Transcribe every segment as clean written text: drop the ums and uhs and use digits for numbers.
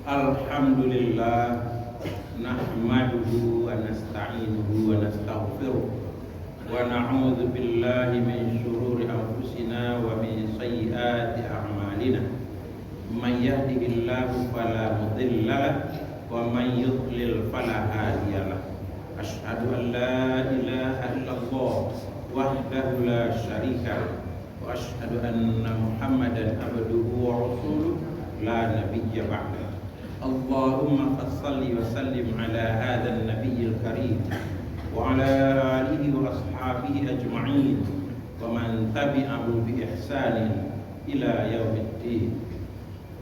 Alhamdulillah nahmaduhu wa nasta'inuhu wa nastaghfiruh wa na'udzu billahi min shururi anfusina wa min sayyiati a'malina. Man yahdihillahu fala mudilla lahu wa man yudlil fala hadiya lahu. Asyhadu an la ilaha illallah wahdahu la syarika lahu wa asyhadu anna Muhammadan abduhu wa rasuluh la nabiyya ba'dahu. Allahumma salli wa sallim ala hadzal nabiyil karim wa ala alihi wa ashabihi ajma'in wa man tabi'ahu bi ihsanin ila yaumiddin.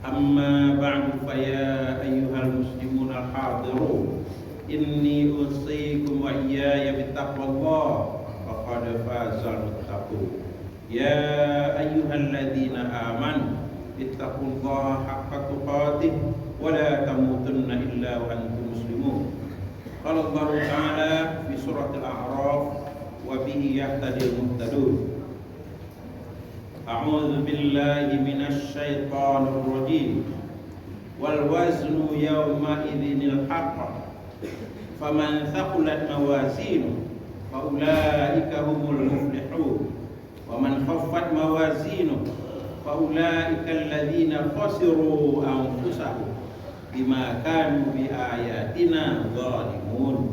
Amma ba'du, fa ya ayyuhal muslimun al-hadirun, inni usikum wa iyaya bittaqwallah faqad fazal muttaqun. Ya ayyuhalladzina amanu ittaqullaha haqqa tuqatih wa la tamutunna illa wa antum muslimun. Qala Allah Ta'ala fi suratil A'raf wa bihi yahtadil muhtadun. A'udzu billahi minasy syaithanir rajim. Wal waznu yawma idzinil haqq. Faman thaqulat mawazinuhu fa ulaika humul muflihun. Wa man khaffat mawazinuhu fa ulaika alladziina khasiru anfusahum bima kanu bi ayatina zalimun.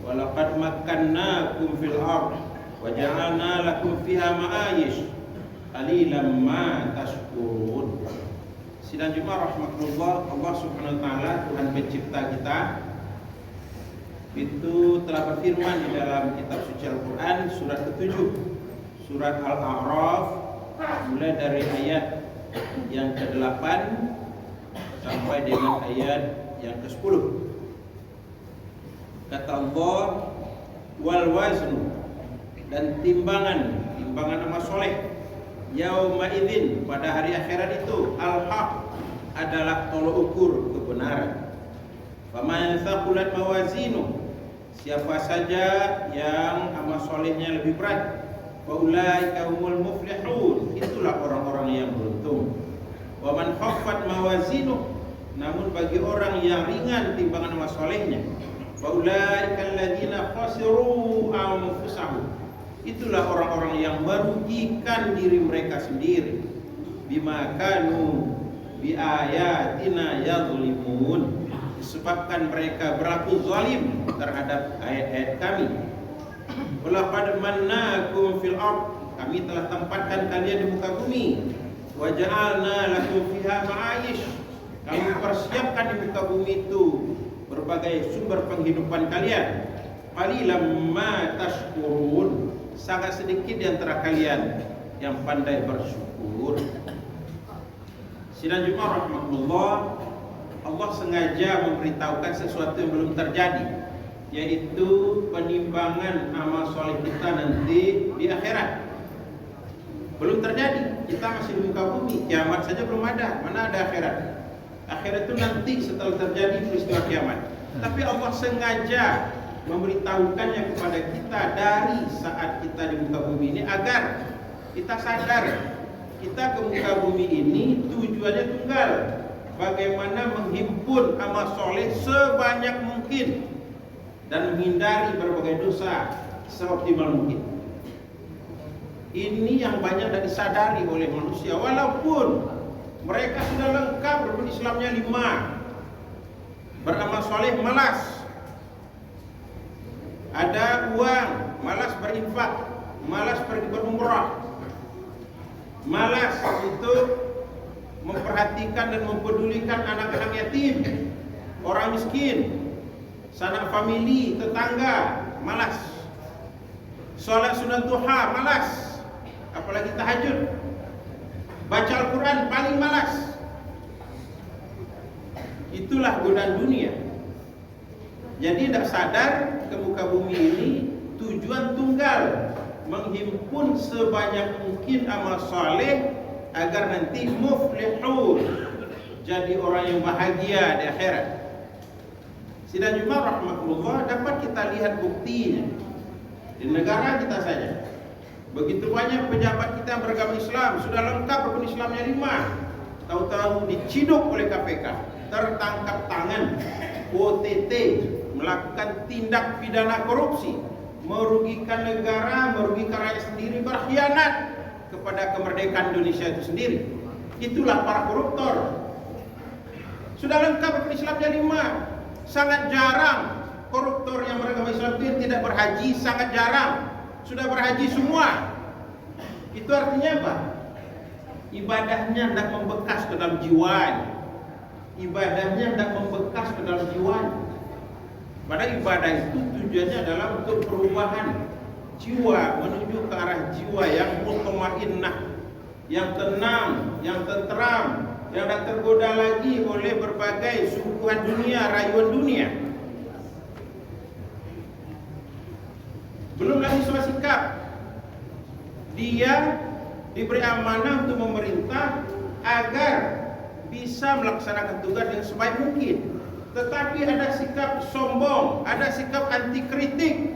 Wa laqad makkannakum fil ardh wa ja'alna lakum fiha ma'ayish qalilan ma tashkurun. Sidang Jumat rahmatullah, Allah Subhanahu wa taala, Tuhan pencipta kita, itu telah berfirman di dalam kitab suci Al-Qur'an surat ke-7, surat Al-A'raf, mulai dari ayat yang ke-8 sampai dengan ayat yang ke-10. Kata Allah, wal waznu, dan timbangan amal soleh, yauma idzin, pada hari akhirat itu, al-haq, adalah tolok ukur kebenaran. Faman thaqulat mawazinu, siapa saja yang amal solehnya lebih berat, wa ulaika humul muflihun, itulah orang-orang yang beruntung. Wa man khaffat mawazinu, namun bagi orang yang ringan timbangan amal solehnya, wa ulaika alladziina khasiru anfusahum, itulah orang-orang yang merugikan diri mereka sendiri, bima kanu bi ayatina yadhlimun, disebabkan mereka berlaku zalim terhadap ayat-ayat kami. Walaqad mannakum fil ardh, kami telah tempatkan kalian di muka bumi. Wa ja'alna lakum fiha ma'ayish, kami persiapkan di muka bumi itu berbagai sumber penghidupan kalian. Qalilan ma tashkurun, sangat sedikit di antara kalian yang pandai bersyukur. Sidang Jumat rahmatullah, Allah sengaja memberitahukan sesuatu yang belum terjadi, yaitu penimbangan amal soleh kita nanti di akhirat. Belum terjadi, kita masih di muka bumi, kiamat saja belum ada, mana ada akhirat. Akhirat itu nanti setelah terjadi peristiwa kiamat. Tapi Allah sengaja memberitahukannya kepada kita dari saat kita di muka bumi ini, agar kita sadar kita ke muka bumi ini tujuannya tunggal, bagaimana menghimpun amal soleh sebanyak mungkin dan menghindari berbagai dosa seoptimal mungkin. Ini yang banyak tidak disadari oleh manusia, walaupun mereka sudah lengkap rukun Islamnya 5, beramal soleh malas, ada uang malas berinfak, malas pergi berumrah, malas untuk memperhatikan dan mempedulikan anak-anak yatim, orang miskin, sanak famili, tetangga, malas. Salat sunat duha malas, apalagi tahajud. Baca Al-Quran paling malas. Itulah godaan dunia. Jadi tidak sadar ke muka bumi ini tujuan tunggal, menghimpun sebanyak mungkin amal saleh agar nanti muflihun, jadi orang yang bahagia di akhirat. Sidang Jumat rahmatullah, dapat kita lihat buktinya di negara kita saja. Begitu banyak pejabat kita yang beragama Islam, sudah lengkap rukun Islamnya 5, tahu-tahu diciduk oleh KPK. tertangkap tangan, OTT, melakukan tindak pidana korupsi, merugikan negara, merugikan rakyat sendiri, berkhianat kepada kemerdekaan Indonesia itu sendiri. Itulah para koruptor. Sudah lengkap Islamnya 5. Sangat jarang koruptor yang beragama Islam itu tidak berhaji, sangat jarang. Sudah berhaji semua. Itu artinya apa? Ibadahnya tidak membekas ke dalam jiwanya. Ibadahnya tidak membekas ke dalam jiwanya. Padahal ibadah itu tujuannya adalah untuk perubahan jiwa menuju ke arah jiwa yang mutmainnah, yang tenang, yang tentram, yang tidak tergoda lagi oleh berbagai suguhan dunia, rayuan dunia. Belum lagi soal sikap. Dia diberi amanah untuk memerintah agar bisa melaksanakan tugas dengan sebaik mungkin. Tetapi ada sikap sombong, ada sikap anti kritik.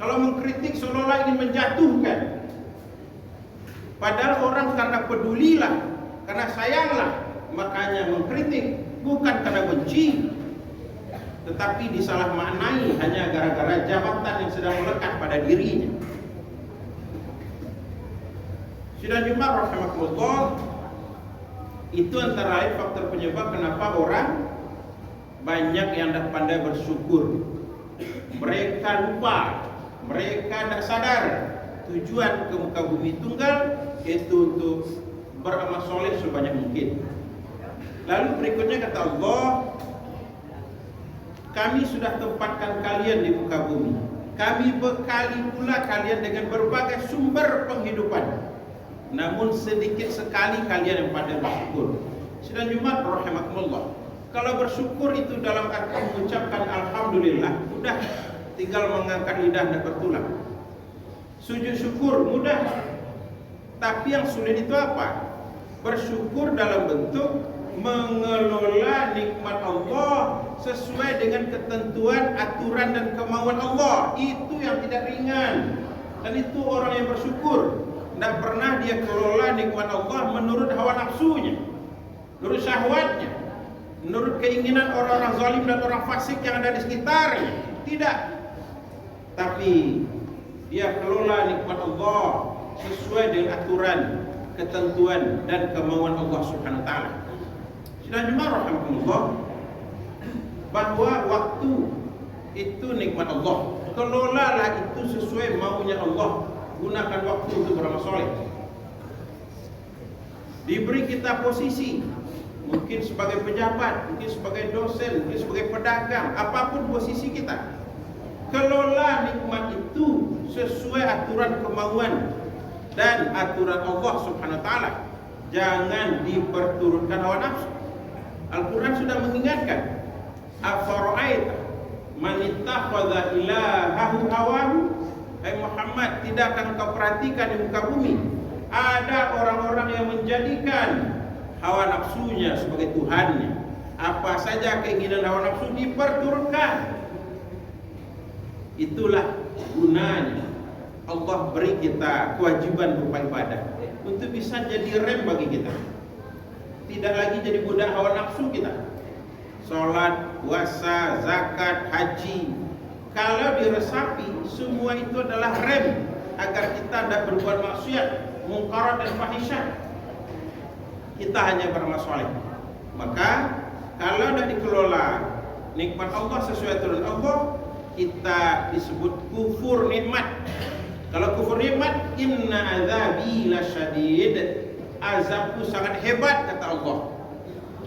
Kalau mengkritik seolah-olah ingin menjatuhkan. Padahal orang karena pedulilah, karena sayanglah, makanya mengkritik, bukan karena benci. Tetapi disalah maknai hanya gara-gara jabatan yang sedang melekat pada dirinya. Sidang Jumat rahimakumullah, itu antara lain faktor penyebab kenapa orang banyak yang tidak pandai bersyukur. Mereka lupa, mereka tidak sadar tujuan ke muka bumi tunggal itu untuk beramal soleh sebanyak mungkin. Lalu berikutnya kata Allah, kami sudah tempatkan kalian di muka bumi. Kami bekali pula kalian dengan berbagai sumber penghidupan. Namun sedikit sekali kalian yang pandai bersyukur. Sidang Jumat rahimakumullah. Kalau bersyukur itu dalam arti mengucapkan alhamdulillah, mudah, tinggal mengangkat lidah dan bertulang. Sujud syukur mudah. Tapi yang sulit itu apa? Bersyukur dalam bentuk mengelola nikmat Allah sesuai dengan ketentuan, aturan dan kemauan Allah. Itu yang tidak ringan. Dan itu orang yang bersyukur. Tidak pernah dia kelola nikmat Allah menurut hawa nafsunya, menurut syahwatnya, menurut keinginan orang-orang zalim dan orang fasik yang ada di sekitarnya. Tidak. Tapi dia kelola nikmat Allah sesuai dengan aturan, ketentuan dan kemauan Allah Subhanahu wa taala. Sudah jemaah rahimakumullah, bahwa waktu itu nikmat Allah. Kelolalah itu sesuai maunya Allah. Gunakan waktu untuk beramal soleh. Diberi kita posisi, mungkin sebagai pejabat, mungkin sebagai dosen, mungkin sebagai pedagang, apapun posisi kita. Kelola nikmat itu sesuai aturan kemauan dan aturan Allah Subhanahu wa taala. Jangan diperturutkan hawa nafsu. Al-Quran sudah mengingatkan, afara'aita man ittakhadha ilahahu hawahu. Hai Muhammad, tidak akan kau perhatikan di muka bumi ada orang-orang yang menjadikan hawa nafsunya sebagai Tuhannya. Apa saja keinginan hawa nafsu diperturutkan. Itulah gunanya Allah beri kita kewajiban berupa ibadah untuk bisa jadi rem bagi kita. Tidak lagi jadi budak hawa nafsu kita. Salat, puasa, zakat, haji, kalau diresapi, semua itu adalah rem agar kita tidak berbuat maksiat, mungkarat dan fahisyah. Kita hanya beramal soleh. Maka kalau tidak dikelola nikmat Allah sesuai aturan Allah, kita disebut kufur nikmat. Kalau kufur nikmat, inna azabi lasyadid, azabku sangat hebat kata Allah.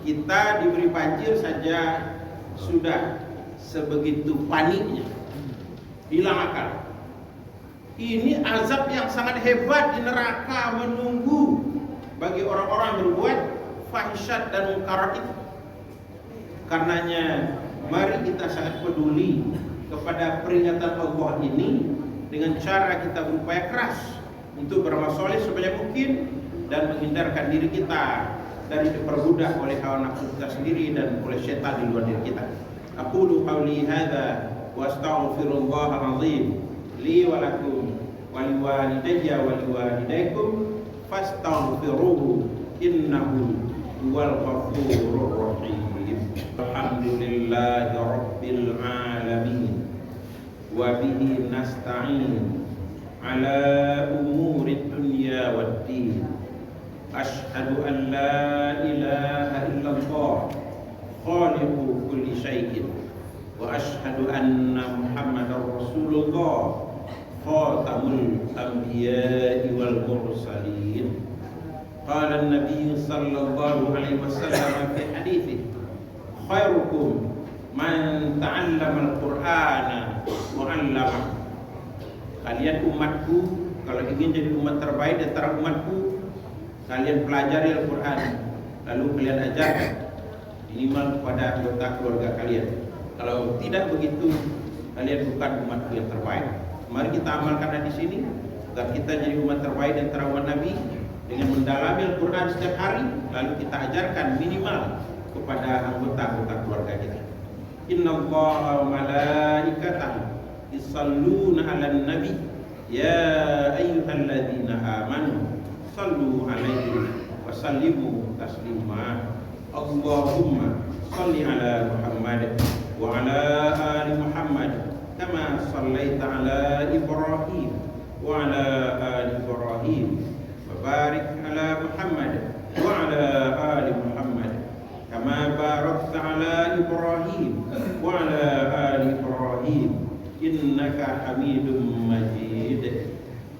Kita diberi banjir saja sudah sebegitu paniknya, hilang akal. Ini azab yang sangat hebat di neraka menunggu bagi orang-orang yang berbuat fahisyat dan mungkarat itu. Karenanya mari kita sangat peduli kepada peringatan Allah ini dengan cara kita berupaya keras untuk beramal soleh sebanyak mungkin dan menghindarkan diri kita dari diperbudak oleh hawa nafsu kita sendiri dan oleh syaitan di luar diri kita. Aqulu qawli hadza wa astaghfirullahal azim li wa lakum wa liwalidayya wa liwalidaykum fastaghfiruhu innahu wal ghafurur rahim. Alhamdulillahi rabbil alamin wa bihi nasta'in ala umurid dunya waddin. Ashhadu an la ilaha illallah khaliqu kulli syai'in wa ashhadu anna muhammadar rasulullah khatamul anbiya'i wal mursalin. Qala an-nabiy sallallahu alaihi wasallam fi hadithi khairukum man ta'allama al-Qur'ana wa 'allama. Kalian umatku, kalau ingin jadi umat terbaik di antara umatku, kalian pelajari Al-Quran, lalu kalian ajarkan minimal kepada anggota keluarga kalian. Kalau tidak begitu, kalian bukan umatku yang terbaik. Mari kita amalkan di sini agar kita jadi umat terbaik di antara umat Nabi dengan mendalami Al-Quran setiap hari, lalu kita ajarkan minimal kepada anggota-anggota keluarga kita. Innallaha wa malaikatahu yusalluna 'alan nabi ya ayyuhalladzina amanu sallu 'alaihi wa sallimu taslima. Allahumma shalli 'ala Muhammad wa 'ala ali Muhammad kama shallaita 'ala Ibrahim wa 'ala ali Ibrahim wa barik 'ala Muhammad wa 'ala ali Muhammad kama barakta 'ala Ibrahim wa 'ala ali Ibrahim innaka Hamidum Majid.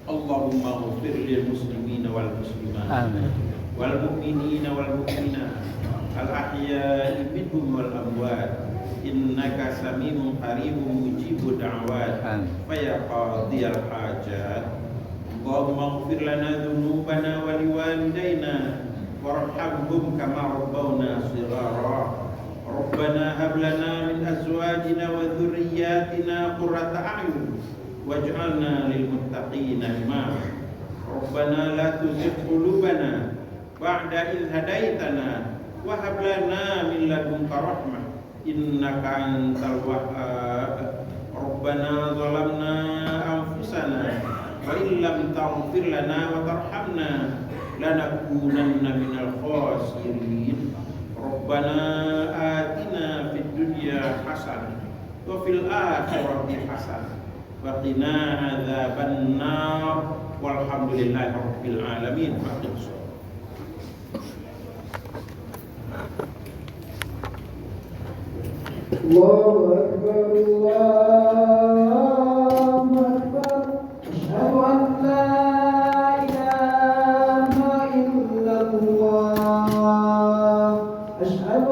Allahumma ighfir lil muslimina wal muslimat, amin, wal mu'minina wal mu'minat, al ahya'i minhum wal amwat, innaka sami'un qaribun mujibud da'wat, fa ya qadiyal hajat. Allahumma ighfir lana dhunubana wa liwalidayna warhamhum kama rabbawna shighara. Rabbana hab lana min azwajina wa dhurriyyatina qurrata a'yun waj'alna lil muttaqina imama. Rabbana la tuzigh qulubana ba'da idh hadaitana wa hab lana min ladunka rahmah innaka antal wahhab. Rabbana zalamna anfusana wa illam taghfir lana wa tarhamna lanakunanna minal khasirin. Rabbana atina fid dunya hasanah wa fil akhirati hasanah wa qina adzaban nar. Walhamdulillahi rabbil alamin. Allahu akbar, Allahu akbar. Asyhadu an la ilaha illallah. Asyhadu